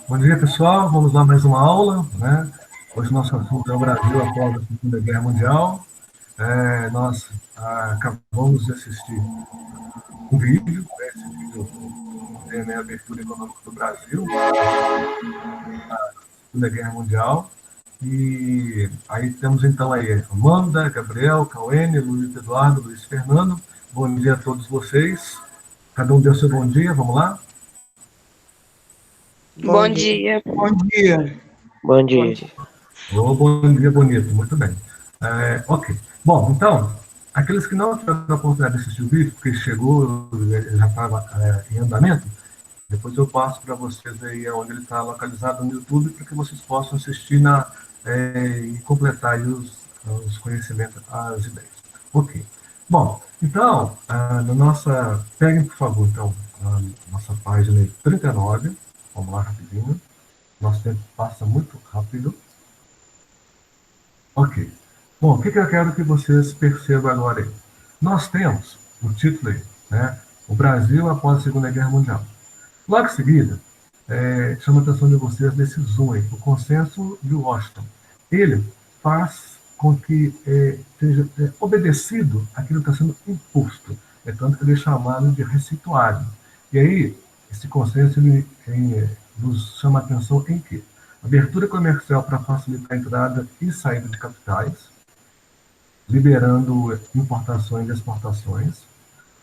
Bom dia, pessoal. Vamos lá mais uma aula, né? Hoje nosso assunto é o Brasil após a Segunda Guerra Mundial. Nós acabamos de assistir um vídeo, né? Esse vídeo tem a abertura econômica do Brasil, Segunda Guerra Mundial. E aí temos então aí Amanda, Gabriel, Cauene, Luiz Eduardo, Luiz Fernando. Bom dia a todos vocês. Cada um deu seu bom dia, vamos lá? Bom dia. Bom dia. Bom dia. Oh, bom dia, bonito, muito bem. Ok. Bom, então, aqueles que não tiveram a oportunidade de assistir o vídeo, porque chegou, ele já estava em andamento, depois eu passo para vocês aí onde ele está localizado no YouTube, para que vocês possam assistir e completar aí os conhecimentos, as ideias. Ok. Bom, então, peguem, por favor, então, a nossa página 39, vamos lá rapidinho, nosso tempo passa muito rápido. Ok. Bom, o que eu quero que vocês percebam agora aí? Nós temos o título aí, né? O Brasil após a Segunda Guerra Mundial. Logo em seguida, chama a atenção de vocês nesse zoom aí, o consenso de Washington. Ele faz com que seja obedecido aquilo que está sendo imposto. É tanto que ele é chamado de receituário. E aí, esse consenso nos chama a atenção em quê? Abertura comercial para facilitar a entrada e saída de capitais, liberando importações e exportações,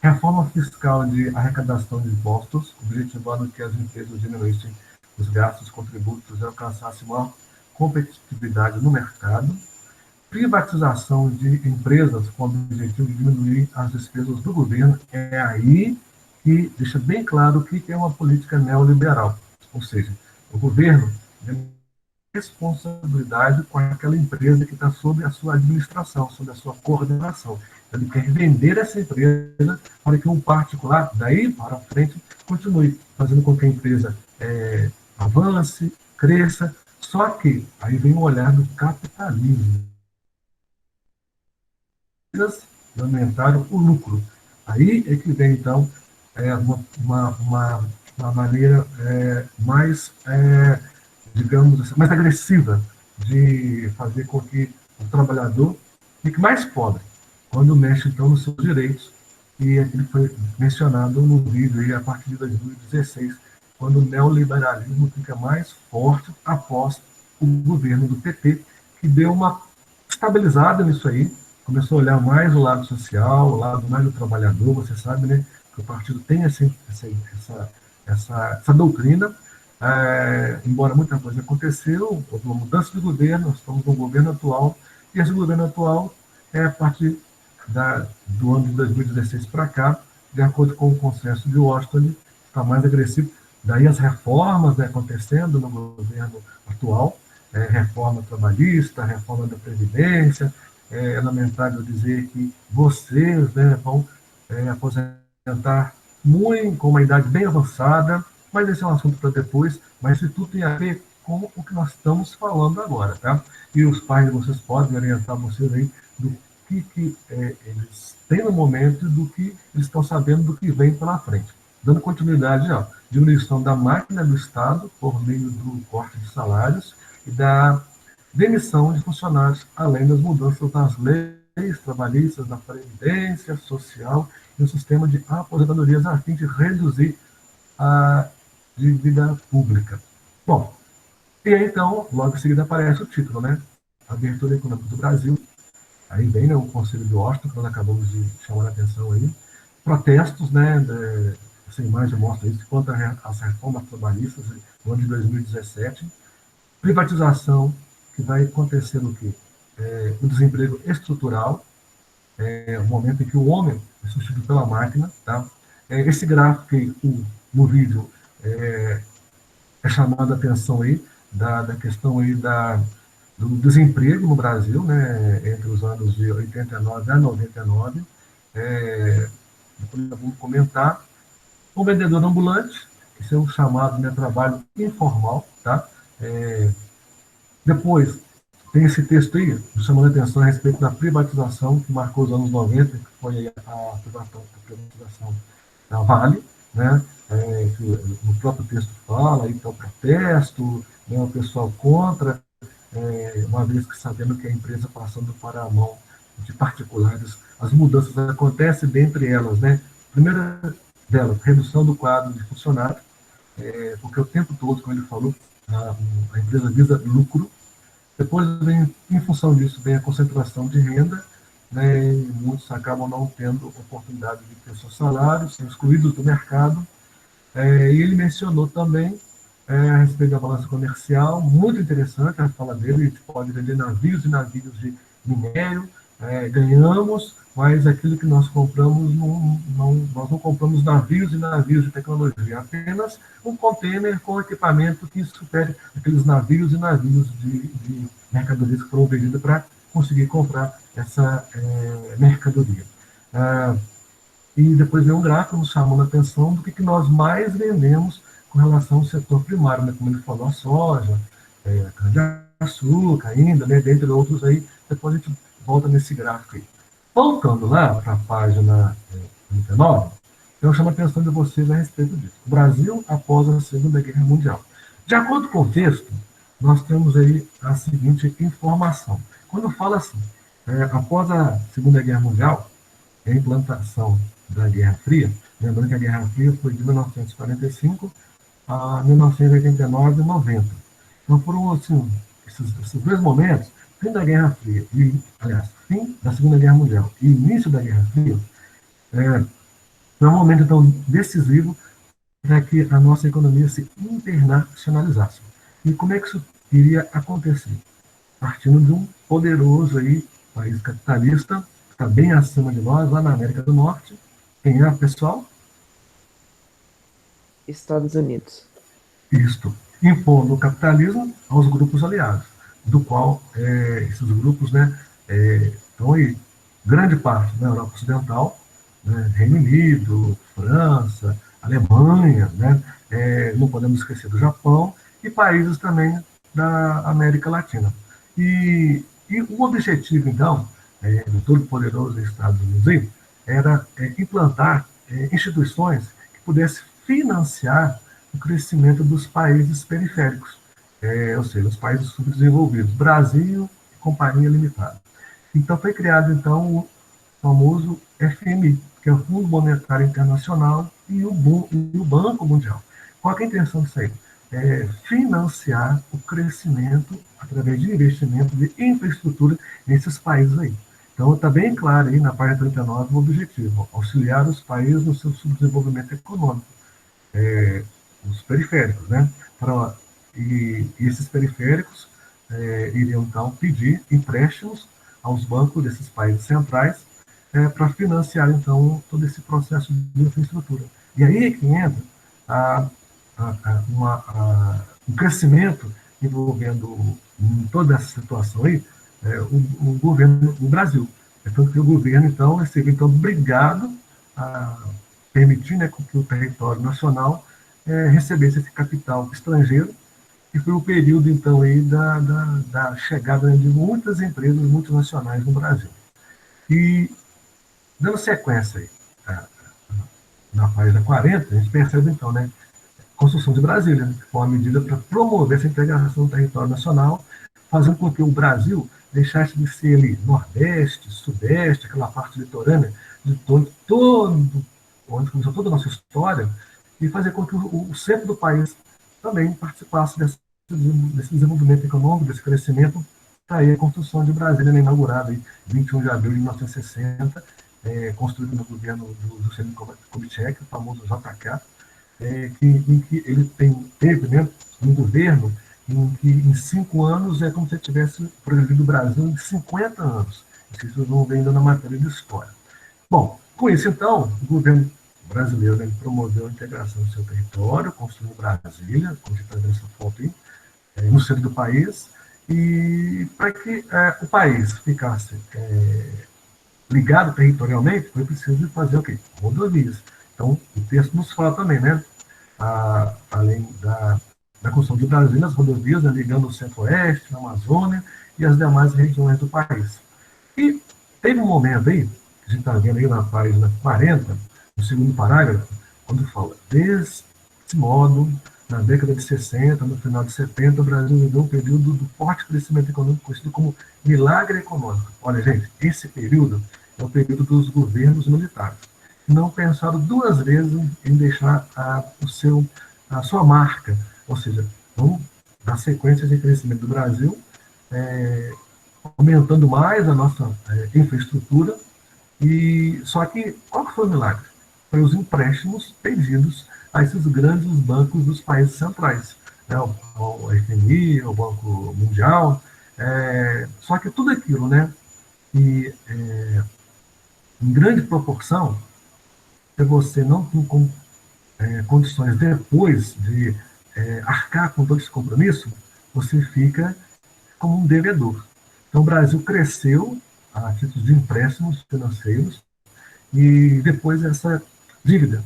reforma fiscal de arrecadação de impostos, objetivando que as empresas diminuíssem os gastos com tributos e alcançassem maior competitividade no mercado, privatização de empresas com o objetivo de diminuir as despesas do governo. É aí que deixa bem claro o que é uma política neoliberal, ou seja, o governo responsabilidade com aquela empresa que está sob a sua administração, sob a sua coordenação. Ele quer vender essa empresa para que um particular, daí para frente, continue fazendo com que a empresa avance, cresça. Só que aí vem o olhar do capitalismo. Aumentaram o lucro. Aí é que vem, então, uma maneira mais digamos assim, mais agressiva de fazer com que o trabalhador fique mais pobre, quando mexe, então, nos seus direitos, e aquilo foi mencionado no vídeo aí, a partir de 2016, quando o neoliberalismo fica mais forte após o governo do PT, que deu uma estabilizada nisso aí, começou a olhar mais o lado social, o lado mais do trabalhador. Você sabe, né, que o partido tem essa doutrina. Embora muita coisa aconteceu, houve uma mudança de governo, nós estamos no governo atual, e esse governo atual a partir do ano de 2016 para cá, de acordo com o consenso de Washington, está mais agressivo. Daí as reformas acontecendo no governo atual, reforma trabalhista, reforma da Previdência. É lamentável dizer que vocês, né, vão aposentar muito, com uma idade bem avançada, mas esse é um assunto para depois, mas isso tudo tem a ver com o que nós estamos falando agora, tá? E os pais de vocês podem orientar vocês aí do que eles têm no momento e do que eles estão sabendo do que vem pela frente. Dando continuidade, diminuição da máquina do Estado por meio do corte de salários e da demissão de funcionários, além das mudanças nas leis trabalhistas, na previdência social e no sistema de aposentadorias, a fim de reduzir a dívida pública. Bom, e aí então, logo em seguida aparece o título, né? Abertura Econômica do Brasil. Aí vem, né, o Conselho de Washington, que nós acabamos de chamar a atenção aí. Protestos, né? Essa imagem mostra isso, contra as reformas trabalhistas no ano de 2017. Privatização, que vai acontecer no quê? O desemprego estrutural, o momento em que o homem é substituído pela máquina, tá? Esse gráfico aí, no vídeo, é chamado a atenção aí da questão aí do desemprego no Brasil, né, entre os anos de 89 a 99. Depois vamos comentar. O vendedor ambulante, que é o chamado, né, trabalho informal, tá? Depois tem esse texto aí, chamando a atenção a respeito da privatização que marcou os anos 90, que foi a privatização da Vale, né? no próprio texto fala, então protesto, né, o pessoal contra, uma vez que sabendo que a empresa passando para a mão de particulares, as mudanças acontecem, dentre elas, né? Primeira delas, redução do quadro de funcionário, porque o tempo todo, como ele falou, a empresa visa lucro. Depois, vem, em função disso, vem a concentração de renda, né, e muitos acabam não tendo oportunidade de ter seus salários, são excluídos do mercado. E ele mencionou também a respeito da balança comercial, muito interessante a fala dele. A gente pode vender navios e navios de minério, ganhamos, mas aquilo que nós compramos, nós não compramos navios e navios de tecnologia, apenas um container com equipamento que supere aqueles navios e navios de mercadorias que foram vendidas para conseguir comprar essa mercadoria. E depois vem um gráfico nos chamando a atenção do que nós mais vendemos com relação ao setor primário, né? Como ele falou, a soja, cana-de-açúcar ainda, né? Dentre outros aí, depois a gente volta nesse gráfico aí. Voltando lá para a página 39, eu chamo a atenção de vocês a respeito disso. O Brasil após a Segunda Guerra Mundial. De acordo com o texto, nós temos aí a seguinte informação. Quando fala assim, após a Segunda Guerra Mundial, a implantação da Guerra Fria, lembrando que a Guerra Fria foi de 1945 a 1989 e 90. Então foram assim, esses dois momentos, fim da Guerra Fria, fim da Segunda Guerra Mundial e início da Guerra Fria, foi um momento então decisivo para que a nossa economia se internacionalizasse. E como é que isso iria acontecer? Partindo de um poderoso aí, país capitalista, que está bem acima de nós, lá na América do Norte. Quem é, pessoal? Estados Unidos. Isto, impondo o capitalismo aos grupos aliados, do qual esses grupos, né, estão aí, grande parte na Europa Ocidental, né, Reino Unido, França, Alemanha, né, não podemos esquecer do Japão, e países também da América Latina. E o objetivo, então, do todo-poderoso Estados Unidos aí, era implantar instituições que pudessem financiar o crescimento dos países periféricos, ou seja, os países subdesenvolvidos, Brasil e Companhia Limitada. Então foi criado então o famoso FMI, que é o Fundo Monetário Internacional e o Banco Mundial. Qual é a intenção disso aí? Financiar o crescimento através de investimento de infraestrutura nesses países aí. Então está bem claro aí na página 39 o objetivo, auxiliar os países no seu subdesenvolvimento econômico, os periféricos, né? E esses periféricos iriam então pedir empréstimos aos bancos desses países centrais para financiar então todo esse processo de infraestrutura. E aí é que entra um crescimento envolvendo em toda essa situação aí o governo do Brasil. Tanto que o governo então seria então obrigado a permitir, né, que o território nacional recebesse esse capital estrangeiro, e foi o período então aí da chegada de muitas empresas multinacionais no Brasil. E dando sequência aí, na página 40, a gente percebe então, né, construção de Brasília, né, que foi uma medida para promover essa integração do território nacional, fazendo com que o Brasil deixasse de ser ali Nordeste, Sudeste, aquela parte litorânea, de todo onde começou toda a nossa história, e fazer com que o centro do país também participasse desse desenvolvimento econômico, desse crescimento. Está aí a construção de Brasília, né, inaugurada em 21 de abril de 1960, construída no governo do Juscelino Kubitschek, o famoso JK, em que ele teve, né, um governo em que em 5 anos é como se ele tivesse progredido o Brasil em 50 anos. Isso não vem ainda na matéria de história. Bom, com isso, então, o governo brasileiro, né, promoveu a integração do seu território, construiu Brasília, como a gente está vendo essa foto aí, no centro do país, e para que o país ficasse ligado territorialmente, foi preciso fazer o quê? Rodovias. Então, o texto nos fala também, né, além da construção de Brasília, as rodovias, né, ligando o Centro-Oeste, a Amazônia e as demais regiões do país. E teve um momento aí, que a gente está vendo aí na página 40, no segundo parágrafo, quando fala, desde Desse modo, na década de 60, no final de 70, o Brasil viveu um período do forte crescimento econômico, conhecido como milagre econômico. Olha, gente, esse período é o período dos governos militares. Não pensaram duas vezes em deixar a sua marca, ou seja, vamos dar sequência de crescimento do Brasil, é, aumentando mais a nossa infraestrutura, e só que qual que foi o milagre? Foi os empréstimos pedidos a esses grandes bancos dos países centrais, né? O FMI, o Banco Mundial, só que tudo aquilo, né? E em grande proporção, se você não tem condições depois de arcar com todo esse compromisso, você fica como um devedor. Então, o Brasil cresceu a título de empréstimos financeiros e depois essa dívida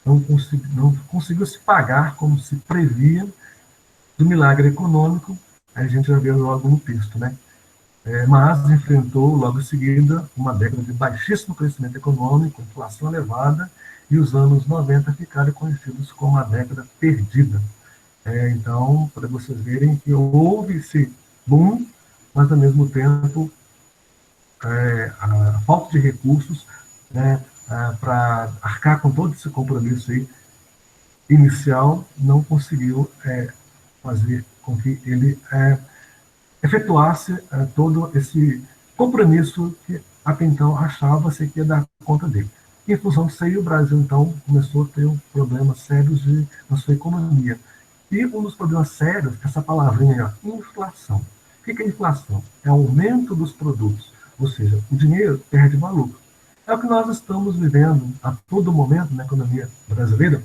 não conseguiu se pagar como se previa do milagre econômico, a gente já vê logo no texto, né? Mas enfrentou logo em seguida uma década de baixíssimo crescimento econômico, inflação elevada, e os anos 90 ficaram conhecidos como a década perdida. Então, para vocês verem que houve esse boom, mas ao mesmo tempo a falta de recursos, né, para arcar com todo esse compromisso aí, inicial não conseguiu fazer com que ele efetuasse todo esse compromisso que até então achava-se que ia dar conta dele. Em função disso aí, o Brasil, então, começou a ter problemas sérios na sua economia. E um dos problemas sérios, essa palavrinha, inflação. O que é inflação? É o aumento dos produtos, ou seja, o dinheiro perde valor. É o que nós estamos vivendo a todo momento na economia brasileira,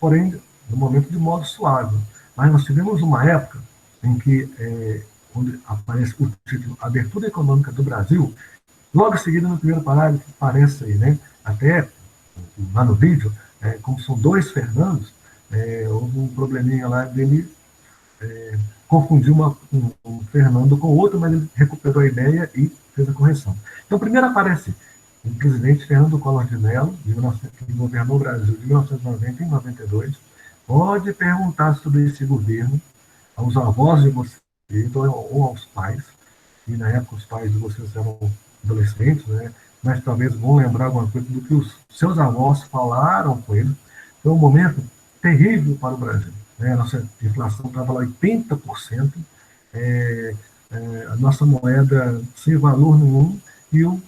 porém, no momento de modo suave. Mas nós tivemos uma época em que, onde aparece o título Abertura Econômica do Brasil, logo em seguida, no primeiro parágrafo, aparece aí, né? Até lá no vídeo, como são dois Fernandos, houve um probleminha lá dele confundir um Fernando com o outro, mas ele recuperou a ideia e fez a correção. Então, primeiro aparece o presidente Fernando Collor de Mello, que governou o Brasil de 1990 em 92. Pode perguntar sobre esse governo aos avós de vocês ou aos pais, e na época os pais de vocês eram adolescentes, né? Mas talvez vão lembrar alguma coisa do que os seus avós falaram com ele. Foi um momento terrível para o Brasil. Né? A nossa inflação estava lá 80%, a nossa moeda sem valor nenhum, e o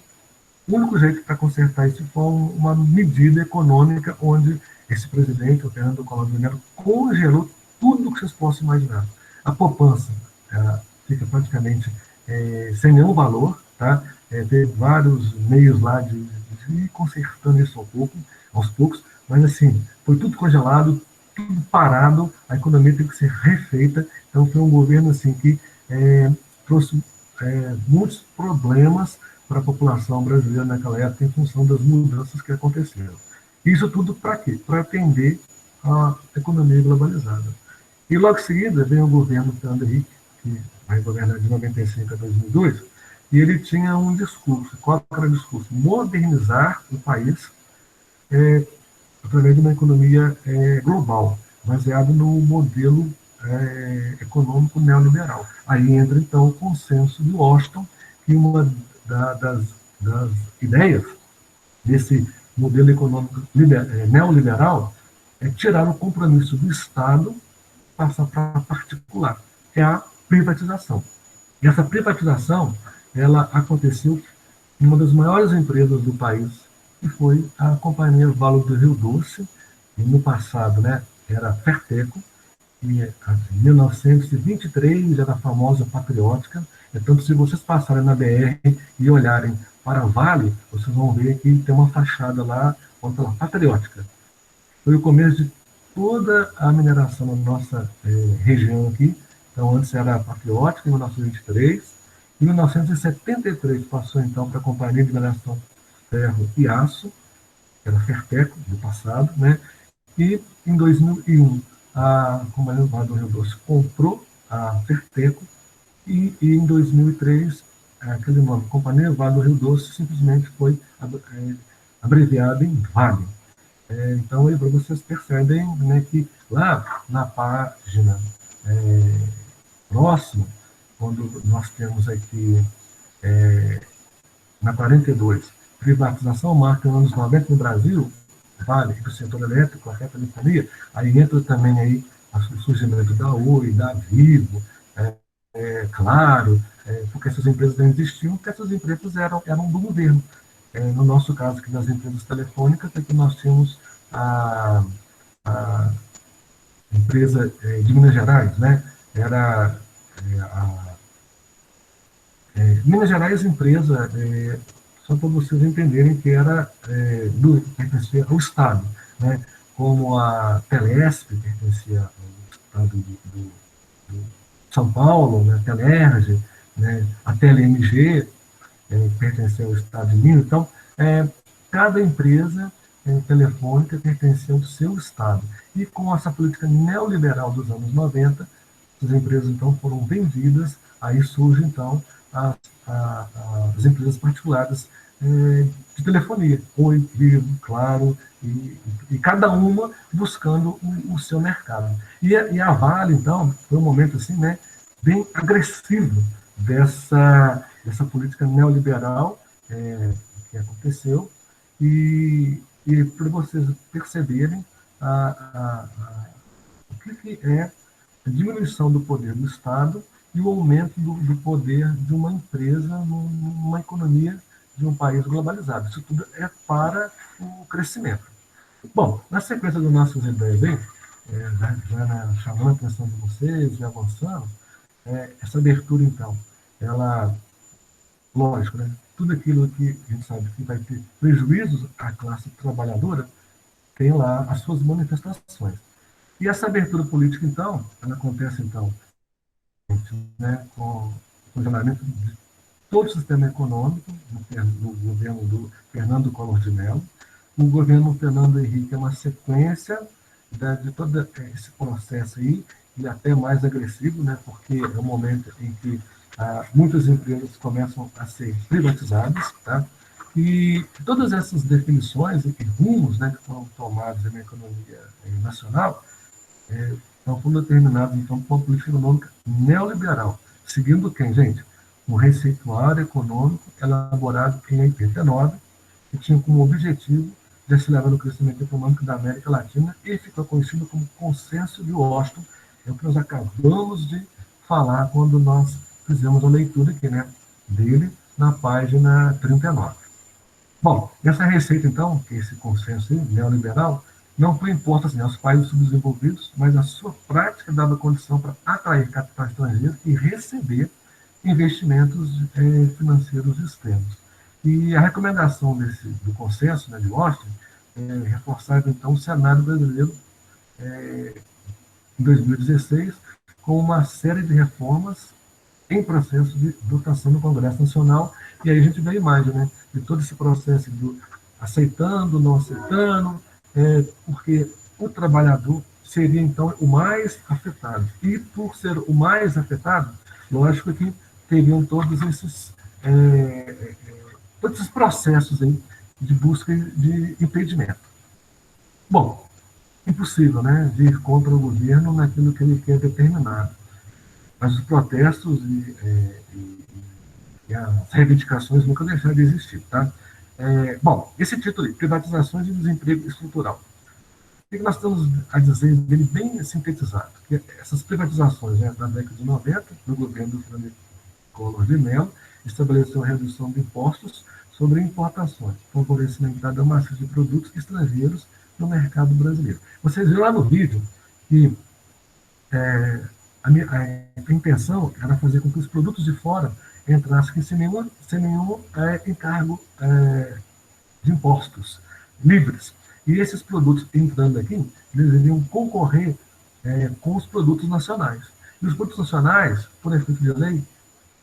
único jeito para consertar isso foi uma medida econômica onde esse presidente, o Fernando Collor de Mello, congelou tudo o que vocês possam imaginar. A poupança fica praticamente sem nenhum valor, tá? Teve vários meios lá de ir consertando isso aos poucos, mas assim, foi tudo congelado, tudo parado, a economia tem que ser refeita. Então foi um governo assim que trouxe muitos problemas para a população brasileira naquela época em função das mudanças que aconteceram. Isso tudo para quê? Para atender a economia globalizada. E logo em seguida vem o governo Fernando Henrique, que vai governar de 95 a 2002, e ele tinha um discurso. Qual era o discurso? Modernizar o país através de uma economia global, baseado no modelo econômico neoliberal. Aí entra, então, o consenso de Washington, que uma das ideias desse modelo econômico neoliberal é tirar o compromisso do Estado e passar para particular. É a privatização. E essa privatização, ela aconteceu em uma das maiores empresas do país, que foi a Companhia Vale do Rio Doce, e no passado, né, era a Ferteco, e em 1923 era a famosa Patriótica. Então, se vocês passarem na BR e olharem para a Vale, vocês vão ver que tem uma fachada lá, onde está Patriótica. Foi o começo de toda a mineração na nossa região aqui. Então, antes era a Patriótica, em 1923. Em 1973 passou, então, para a Companhia de Mineração Ferro e Aço, que era a Ferteco, do passado, né? E em 2001, a Companhia do Rio Doce comprou a Ferteco, e em 2003, aquele nome, Companhia Vale do Rio Doce, simplesmente foi abreviado em Vale. Então, aí vocês percebem, né, que lá na página próxima, quando nós temos aqui na 42, privatização marca anos 90 no Brasil, vale do setor elétrico, a telefonia, aí entra também aí o surgimento da Oi, da Vivo, claro, porque essas empresas não existiam, porque essas empresas eram do governo. No nosso caso aqui das empresas telefônicas, é que nós tínhamos a empresa de Minas Gerais, né? Era a Minas Gerais empresa, só para vocês entenderem que era pertencia ao Estado, né? Como a Telesp pertencia ao Estado do São Paulo, né? Telerge, né? A TeleMG pertencia ao Estado de Minas. Então, cada empresa telefônica pertencia ao seu Estado. E com essa política neoliberal dos anos 90, as empresas, então, foram vendidas, aí surgem, então, as, as empresas particulares de telefonia, Oi, Vivo, Claro, e cada uma buscando o seu mercado. E a Vale, então, foi um momento, assim, né, bem agressivo dessa política neoliberal que aconteceu, e para vocês perceberem o que é a diminuição do poder do Estado e o aumento do poder de uma empresa numa economia de um país globalizado. Isso tudo é para o crescimento. Bom, na sequência das nossas ideias aí, chamando a atenção de vocês e avançando, essa abertura, então, ela, lógico, né? Tudo aquilo que a gente sabe que vai ter prejuízos à classe trabalhadora tem lá as suas manifestações. E essa abertura política, então, ela acontece, então, né, com o funcionamento de todo o sistema econômico, no governo do Fernando Collor de Mello. O governo Fernando Henrique é uma sequência de todo esse processo aí, e até mais agressivo, né, porque é o momento em que muitas empresas começam a ser privatizadas, tá? E todas essas definições e rumos, né, que foram tomados na economia nacional então foram determinados então, por uma política econômica neoliberal, seguindo quem, gente? Um receituário econômico elaborado em 89, que tinha como objetivo de acelerar o crescimento econômico da América Latina e ficou conhecido como Consenso de Washington, é o que nós acabamos de falar quando nós fizemos a leitura aqui, né, dele na página 39. Bom, essa receita, então, que é esse consenso neoliberal, não foi imposta assim, aos países subdesenvolvidos, mas a sua prática dava condição para atrair capital estrangeiro e receber investimentos financeiros externos. E a recomendação do consenso, né, de Washington reforçava, então, o cenário brasileiro em 2016 com uma série de reformas em processo de votação no Congresso Nacional, e aí a gente vê a imagem, né, de todo esse processo do aceitando, não aceitando, porque o trabalhador seria, então, o mais afetado. E, por ser o mais afetado, lógico que teriam todos esses processos aí de busca de impedimento. Bom, impossível, né, de ir contra o governo naquilo que ele quer determinar. Mas os protestos e as reivindicações nunca deixaram de existir, tá? Bom, esse título aí, Privatizações e Desemprego Estrutural. O que nós estamos a dizer dele bem sintetizado? Que essas privatizações, né, da década de 90, no governo do Fernando Collor de Mello, estabeleceu a redução de impostos sobre importações, favorecendo a entrada maciça de produtos estrangeiros no mercado brasileiro. Vocês viram lá no vídeo que a intenção era fazer com que os produtos de fora entrassem sem nenhum encargo de impostos livres. E esses produtos entrando aqui, eles iriam concorrer com os produtos nacionais. E os produtos nacionais, por efeito de lei,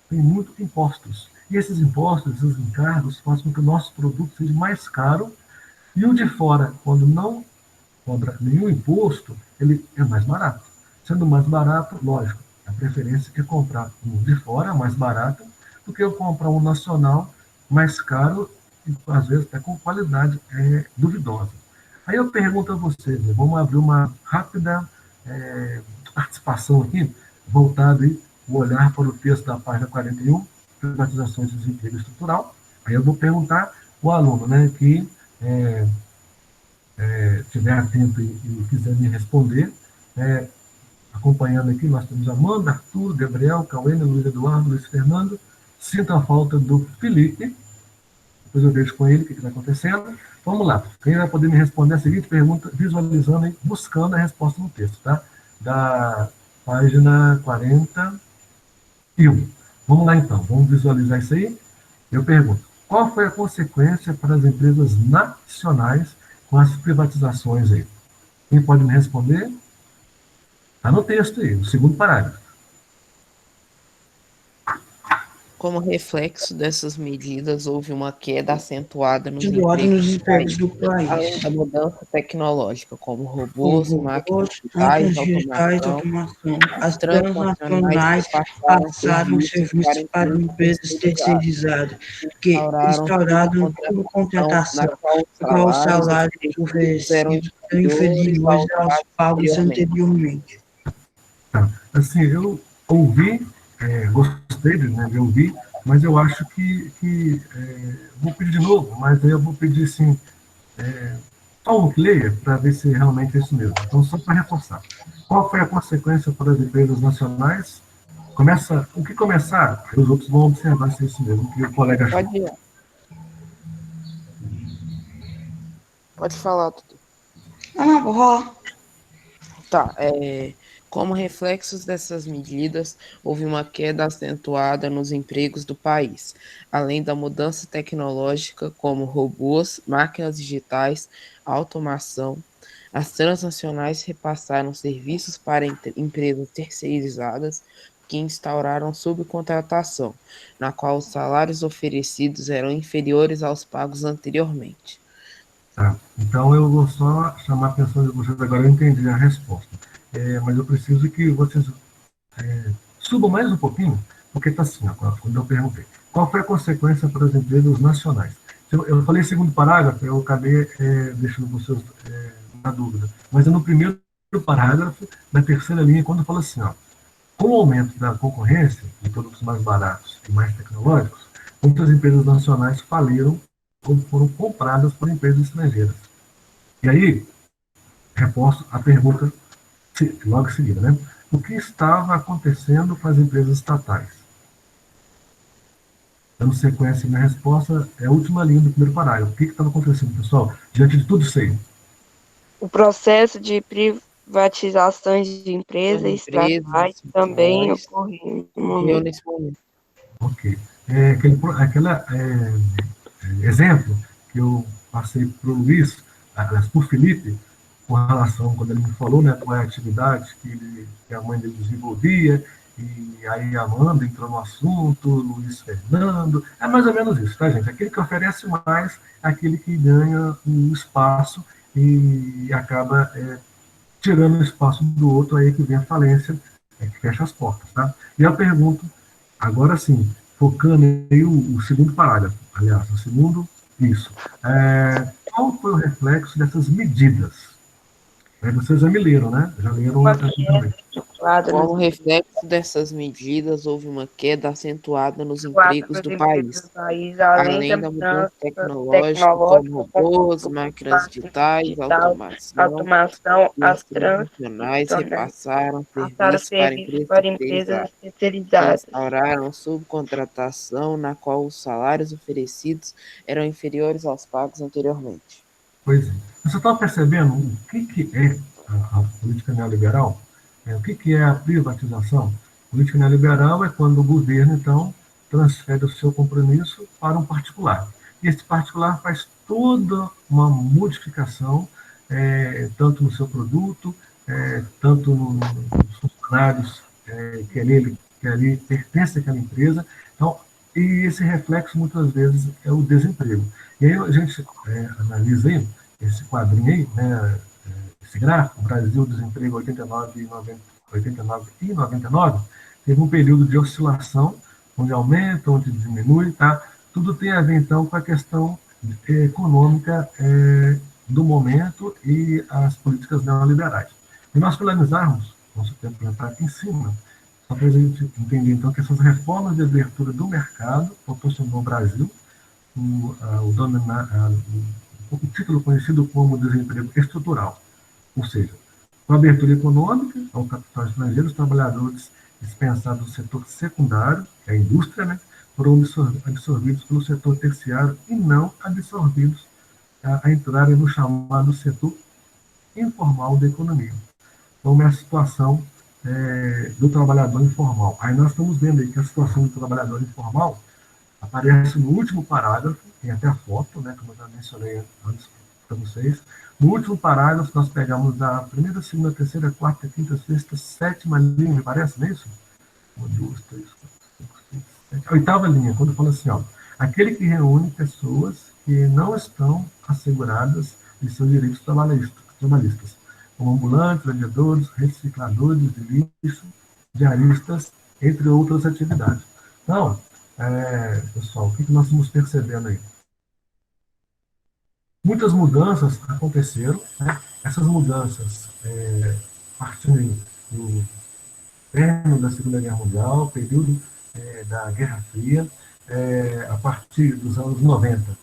têm muitos impostos. E esses impostos, esses encargos, fazem com que o nosso produto seja mais caro, e o de fora, quando não cobra nenhum imposto, ele é mais barato. Sendo mais barato, lógico, a preferência é comprar um de fora, mais barato, do que eu comprar um nacional mais caro e, às vezes, até com qualidade duvidosa. Aí eu pergunto a vocês, né, vamos abrir uma rápida participação aqui, voltada aí, o olhar para o texto da página 41, privatizações e desemprego estrutural. Aí eu vou perguntar o aluno, né, que é, estiver atento e quiser me responder, é, acompanhando aqui, nós temos Amanda, Arthur, Gabriel, Cauê, Luiz Eduardo, Luiz Fernando. Sinto a falta do Felipe, depois eu vejo com ele o que está acontecendo. Vamos lá, quem vai poder me responder a seguinte pergunta, visualizando e buscando a resposta no texto, tá? Da página 41. Vamos lá então, vamos visualizar isso aí. Eu pergunto, qual foi a consequência para as empresas nacionais com as privatizações aí? Quem pode me responder? Está no texto aí, no segundo parágrafo. Como reflexo dessas medidas, houve uma queda acentuada nos empregos do além país, da mudança tecnológica, como como robôs, máquinas robôs, digitais, automação. As transnacionais transnacionais repassaram passaram serviços para empresas terceirizadas, que instauraram na subcontratação, qual os a qual os salários salários oferecidos oferecidos eram inferiores aos pagos anteriormente. Tá. Assim, eu ouvi, gostei de ouvir, mas eu acho que vou pedir de novo, mas aí eu vou pedir assim, só um que leia para ver se realmente é isso mesmo. Então, só para reforçar. Qual foi a consequência para as empresas nacionais? Começa, o que começar, os outros vão observar se é isso mesmo, que o colega achou. Pode falar, Tutu. Tá, como reflexos dessas medidas, houve uma queda acentuada nos empregos do país, além da mudança tecnológica, como robôs, máquinas digitais, automação. As transnacionais repassaram serviços para empresas terceirizadas que instauraram subcontratação, na qual os salários oferecidos eram inferiores aos pagos anteriormente. Tá. Então, eu vou só chamar a atenção de vocês agora, eu entendi a resposta. Mas eu preciso que vocês subam mais um pouquinho, porque está assim, ó, quando eu perguntei. Qual foi a consequência para as empresas nacionais? Eu falei segundo parágrafo, eu acabei deixando vocês na dúvida. Mas é no primeiro parágrafo, na terceira linha, quando fala assim, ó, com o aumento da concorrência de produtos mais baratos e mais tecnológicos, muitas empresas nacionais faliram ou foram compradas por empresas estrangeiras. E aí, reforço a pergunta logo em seguida, né? O que estava acontecendo com as empresas estatais? Dando sequência, minha resposta é a última linha do primeiro parágrafo. O que estava acontecendo, pessoal? Diante de tudo isso aí. O processo de privatizações de empresas estatais também ocorreu nesse momento. Ok. Aquele exemplo que eu passei para o Luiz, para o Felipe, com relação, quando ele me falou, né, qual é a atividade que a mãe dele desenvolvia, e aí a Amanda entrou no assunto, Luiz Fernando, é mais ou menos isso, tá, gente? Aquele que oferece mais é aquele que ganha o espaço e acaba tirando o espaço do outro, aí que vem a falência, que fecha as portas, tá? E eu pergunto, agora sim, focando aí o segundo parágrafo, aliás, o segundo, isso. Qual foi o reflexo dessas medidas? Vocês já me leram, né? Já leram também. Como reflexo dessas medidas, houve uma queda acentuada nos empregos do país, além da mudança tecnológica, como robôs, máquinas digitais, automação. As transnacionais repassaram serviços para empresas terceirizadas, que instauraram subcontratação, na qual os salários oferecidos eram inferiores aos pagos anteriormente. Pois é. Você está percebendo o que é a política neoliberal? O que é a privatização? Política neoliberal é quando o governo, então, transfere o seu compromisso para um particular. E esse particular faz toda uma modificação, tanto no seu produto, tanto nos funcionários que ali pertencem àquela empresa. Então, e esse reflexo, muitas vezes, é o desemprego. E aí a gente analisa aí, esse quadrinho aí, né, esse gráfico, Brasil, desemprego 89 e 99, teve um período de oscilação, onde aumenta, onde diminui, tá? Tudo tem a ver, então, com a questão econômica do momento e as políticas neoliberais. E nós finalizarmos, nosso tempo já está aqui em cima, só para a gente entender, então, que essas reformas de abertura do mercado proporcionou ao Brasil o título conhecido como desemprego estrutural, ou seja, com a abertura econômica ao capital estrangeiro, os trabalhadores dispensados do setor secundário, que é a indústria, né, foram absorvidos pelo setor terciário e não absorvidos a entrarem no chamado setor informal da economia. Então, é a situação do trabalhador informal. Aí nós estamos vendo aí que a situação do trabalhador informal aparece no último parágrafo, tem até a foto, né, como eu já mencionei antes para vocês. No último parágrafo, nós pegamos da primeira, segunda, terceira, quarta, quinta, sexta, sétima linha, me parece, não é isso? 1, 2, 3, 4, 5, 6, 7. A oitava linha, quando fala assim, ó, aquele que reúne pessoas que não estão asseguradas de seus direitos trabalhistas, como ambulantes, vendedores, recicladores de lixo, diaristas, entre outras atividades. Então, pessoal, o que nós estamos percebendo aí? Muitas mudanças aconteceram, né? Essas mudanças partindo do término da Segunda Guerra Mundial, período da Guerra Fria, a partir dos anos 90,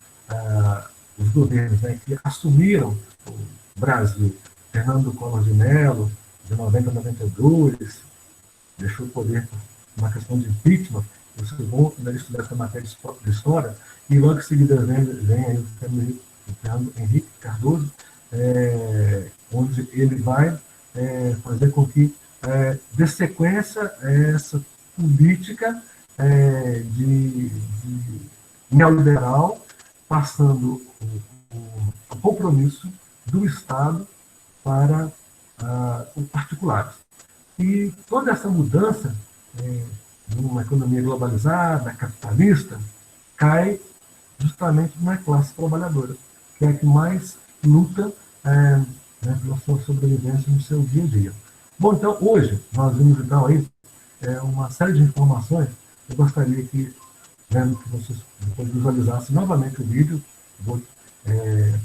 os governos, né, que assumiram o Brasil, Fernando Collor de Mello, de 90 a 92, deixou o poder por uma questão de impeachment. Vocês vão estudar essa matéria de história, e logo em seguida vem aí o Fernando Henrique Cardoso, onde ele vai fazer com que dê sequência a essa política de neoliberal, passando o compromisso do Estado para os particulares. E toda essa mudança, numa economia globalizada, capitalista, cai justamente na classe trabalhadora, que é a que mais luta pela sua sobrevivência no seu dia a dia. Bom, então, hoje, nós vimos, então, aí, uma série de informações. Eu gostaria que, vendo que vocês depois visualizassem novamente o vídeo, vou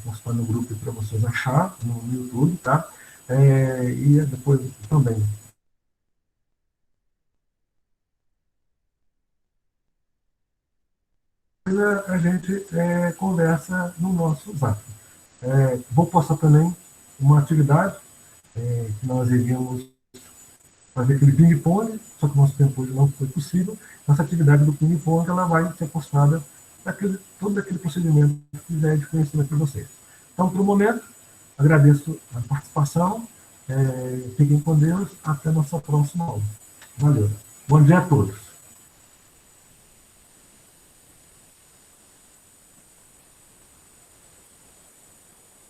postar no grupo para vocês achar no YouTube, tá? E depois também a gente conversa no nosso Zap. Vou postar também uma atividade que nós iríamos fazer aquele ping-pong, só que o nosso tempo hoje não foi possível. Essa atividade do ping-pong ela vai ser postada todo aquele procedimento que já é de conhecimento para vocês. Então, para o momento, agradeço a participação, fiquem com Deus, até a nossa próxima aula. Valeu. Bom dia a todos.